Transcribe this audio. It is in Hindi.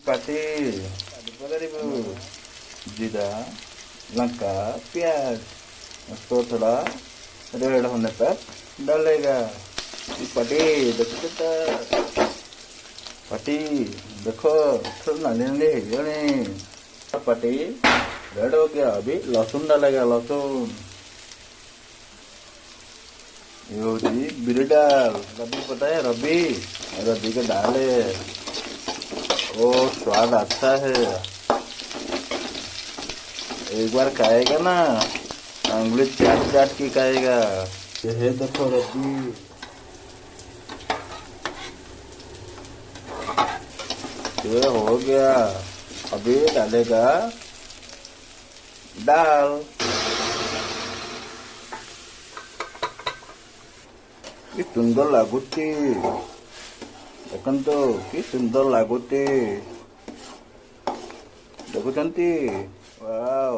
पाटी जीरा लंका प्याज उसको थोड़ा रेड होने तक डालेगा। पाटी देखो तो पाटी देखो थोड़ा नाली नाली है गई। पाटी रेड हो गया। अभी लहसुन डालेगा। लहसुन ये होती बिरी डाल। रबी पता है रबी रबी के दाल है। ओ स्वाद अच्छा है। एक बार खाएगा ना उंगली चाट चाट के खाएगा। ये देखो रबी ये हो गया। अभी डालेगा दाल। कि सुंदर लागुची देखो कि सुंदर लागुची देखुंती। वाव।